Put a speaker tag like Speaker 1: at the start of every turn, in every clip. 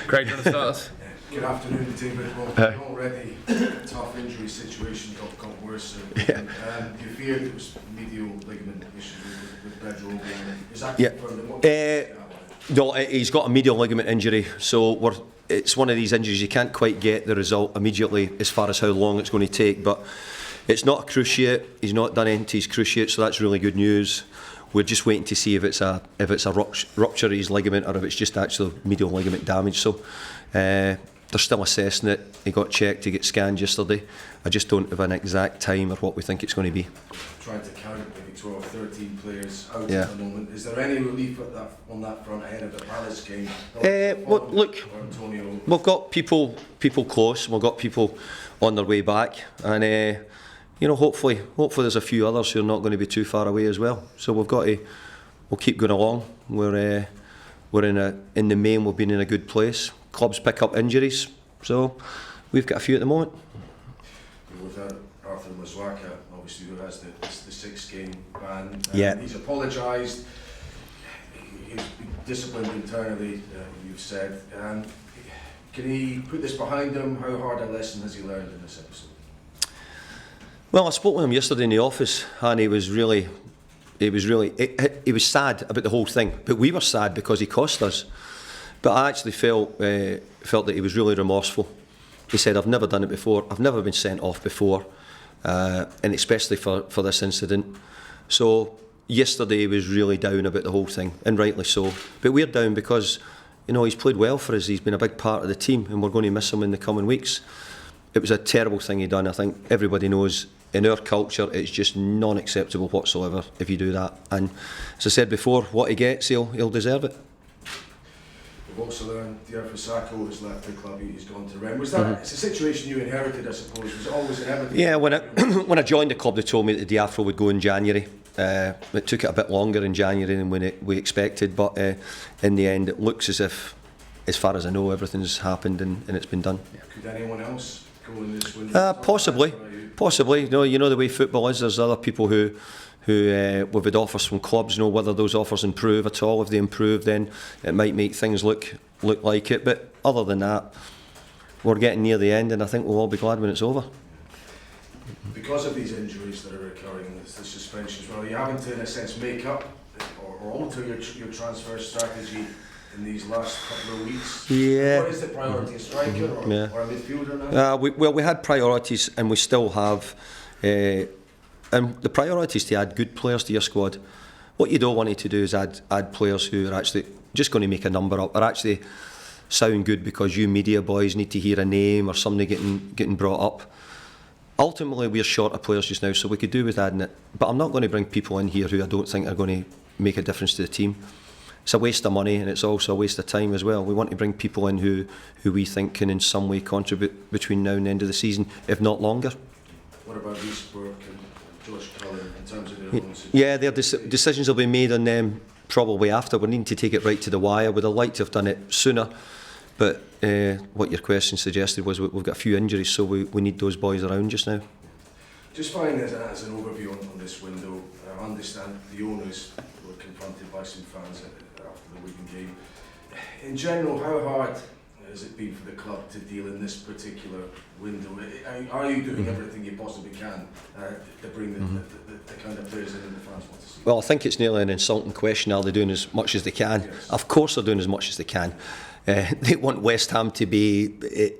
Speaker 1: Craig, do you want to start us?
Speaker 2: Good afternoon, David. Well, already tough injury situation got worse. You feared it was medial ligament issue with Pedro. Is that confirmed?
Speaker 3: No, he's got a medial ligament injury, so it's one of these injuries you can't quite get the result immediately as far as how long it's going to take, but it's not a cruciate. He's not done anything to his cruciate, so that's really good news. We're just waiting to see if it's a rupture of his ligament or if it's just actual medial ligament damage. So they're still assessing it. He got checked, he got scanned yesterday. I just don't have an exact time or what we think it's going to be.
Speaker 2: Trying to count maybe 12, 13 players out at the moment. Is there any relief on that front ahead of the Palace game?
Speaker 3: Well, look, we've got people close. We've got people on their way back, and hopefully there's a few others who are not going to be too far away as well. So we'll keep going along. We're in the main. We've been in a good place. Clubs pick up injuries, so we've got a few at the moment.
Speaker 2: With Arthur Mazwaka, obviously, who has the 6-game ban. He's apologised. He's been disciplined internally, you've said. Can he put this behind him? How hard a lesson has he learned in this episode?
Speaker 3: Well, I spoke with him yesterday in the office, and he was sad about the whole thing. But we were sad because he cost us. But I actually felt that he was really remorseful. He said, "I've never done it before. I've never been sent off before, and especially for this incident." So yesterday he was really down about the whole thing, and rightly so. But we're down because he's played well for us. He's been a big part of the team, and we're going to miss him in the coming weeks. It was a terrible thing he done. I think everybody knows in our culture it's just non-acceptable whatsoever if you do that. And as I said before, what he gets, he'll deserve it.
Speaker 2: We've also learned Diafra Sakho has left the club. He's gone to Rennes. Was that it's a situation you inherited, I suppose? Was it always inevitable?
Speaker 3: Yeah, when I joined the club, they told me that Diafra would go in January. It took it a bit longer in January than we expected, but in the end, it looks as if, as far as I know, everything's happened and it's been done.
Speaker 2: Could anyone else go in this window?
Speaker 3: Possibly. You know the way football is. There's other people who we've had offers from clubs. Whether those offers improve at all. If they improve, then it might make things look like it. But other than that, we're getting near the end, and I think we'll all be glad when it's over.
Speaker 2: Because of these injuries that are occurring, the suspensions, well, you're having to, in a sense, make up or alter your transfer strategy in these last couple of weeks.
Speaker 3: Yeah.
Speaker 2: What is the priority, a striker or a midfielder now?
Speaker 3: We had priorities, and we still have. And the priority is to add good players to your squad. What you don't want to do is add players who are actually just going to make a number up, or actually sound good because you media boys need to hear a name or somebody getting brought up. Ultimately, we're short of players just now, so we could do with adding it. But I'm not going to bring people in here who I don't think are going to make a difference to the team. It's a waste of money, and it's also a waste of time as well. We want to bring people in who we think can in some way contribute between now and the end of the season, if not longer.
Speaker 2: What about Reece Burke and Josh Cullen in terms of their own situation?
Speaker 3: Yeah, their decisions will be made on them probably after. We need to take it right to the wire. We'd have liked to have done it sooner, but what your question suggested was we've got a few injuries, so we need those boys around just now.
Speaker 2: Just fine as an overview on this window, I understand the owners were confronted by some fans after the Wigan game. In general, how hard has it been for the club to deal in this particular window? Are you doing everything you possibly can to bring the kind of players in the fans want to see?
Speaker 3: Well, I think it's nearly an insulting question. Are they doing as much as they can? Yes. Of course they're doing as much as they can. They want West Ham to be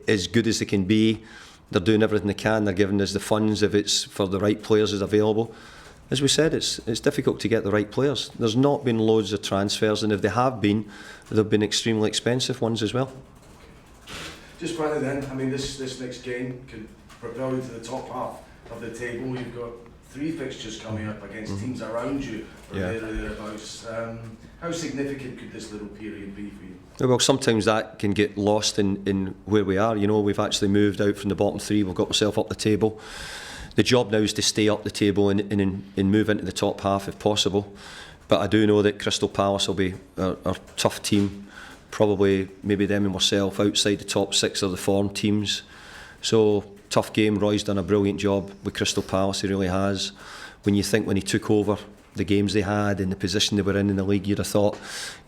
Speaker 3: as good as they can be. They're doing everything they can. They're giving us the funds if it's for the right players is available. As we said, it's difficult to get the right players. There's not been loads of transfers, and if they have been, they've been extremely expensive ones as well.
Speaker 2: Just finally then, I mean, this next game could propel you to the top half of the table. You've got 3 fixtures coming up against teams around you, or thereabouts. How significant could this little period be for you?
Speaker 3: Well, sometimes that can get lost in where we are. We've actually moved out from the bottom 3. We've got ourselves up the table. The job now is to stay up the table and move into the top half if possible. But I do know that Crystal Palace will be our tough team. Probably maybe them and myself outside the top 6 of the form teams. So tough game. Roy's done a brilliant job with Crystal Palace. He really has. When he took over the games they had and the position they were in the league, you'd have thought,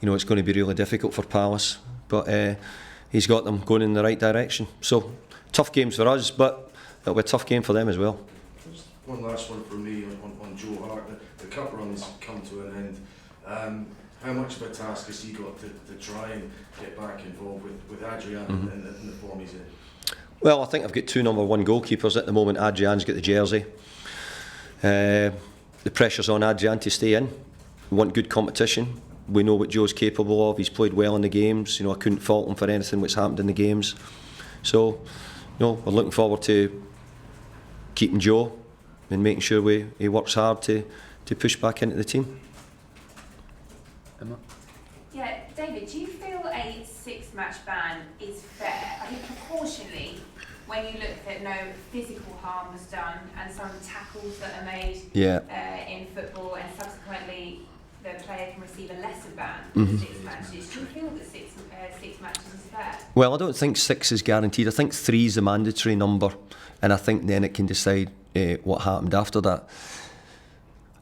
Speaker 3: it's going to be really difficult for Palace. But he's got them going in the right direction. So tough games for us, but it'll be a tough game for them as well.
Speaker 2: Just one last one from me on Joe Hart. The cup run's come to an end. How much of a task has he got to try and get back involved with Adrian and the form he's in?
Speaker 3: Well, I think I've got 2 number 1 goalkeepers at the moment. Adrian's got the jersey. The pressure's on Adrian to stay in. We want good competition. We know what Joe's capable of. He's played well in the games. I couldn't fault him for anything that's happened in the games. So, we're looking forward to keeping Joe and making sure he works hard to push back into the team.
Speaker 1: Emma?
Speaker 4: Yeah, David, do you feel a 6-match ban is fair? I think proportionally, when you look that no physical harm was done and some tackles that are made in football, and subsequently the player can receive a lesser ban for 6 matches, do you feel that 6 matches is fair?
Speaker 3: Well, I don't think 6 is guaranteed. I think 3 is the mandatory number, and I think then it can decide what happened after that.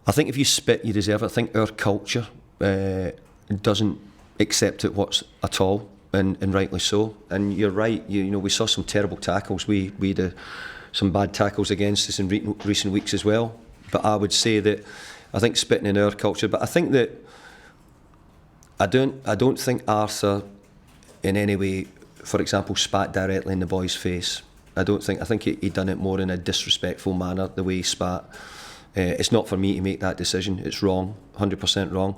Speaker 3: I think if you spit, you deserve it. I think our culture doesn't accept it at all, and rightly so. And you're right. We saw some terrible tackles. We had some bad tackles against us in recent weeks as well. But I would say that I think spitting in our culture. But I think that I don't think Arthur in any way, for example, spat directly in the boy's face. I think he done it more in a disrespectful manner, the way he spat. It's not for me to make that decision. It's wrong, 100% wrong.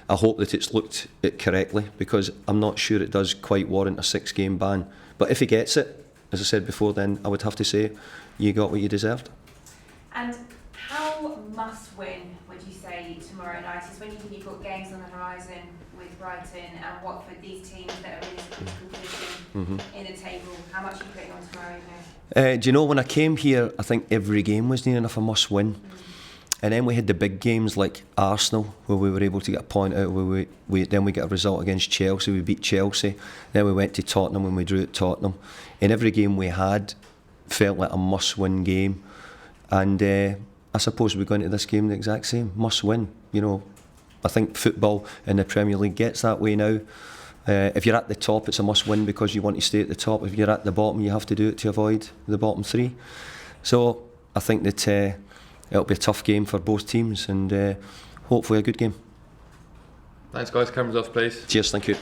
Speaker 3: I hope that it's looked at correctly, because I'm not sure it does quite warrant a 6-game ban. But if he gets it, as I said before, then I would have to say you got what you deserved.
Speaker 4: And how must-win would you say tomorrow night is, when you think you've got games on the horizon with Brighton and Watford, these teams that are in a critical position in the table? How much are you putting on tomorrow evening?
Speaker 3: Do you know, when I came here, I think every game was near enough a must-win. And then we had the big games like Arsenal, where we were able to get a point out, where then we got a result against Chelsea, we beat Chelsea. Then we went to Tottenham and we drew at Tottenham. And every game we had felt like a must-win game. And I suppose we're going to this game the exact same, must-win. I think football in the Premier League gets that way now. If you're at the top, it's a must-win because you want to stay at the top. If you're at the bottom, you have to do it to avoid the bottom 3. So I think that it'll be a tough game for both teams, and hopefully a good game.
Speaker 1: Thanks, guys. Cameras off, please.
Speaker 3: Cheers, thank you.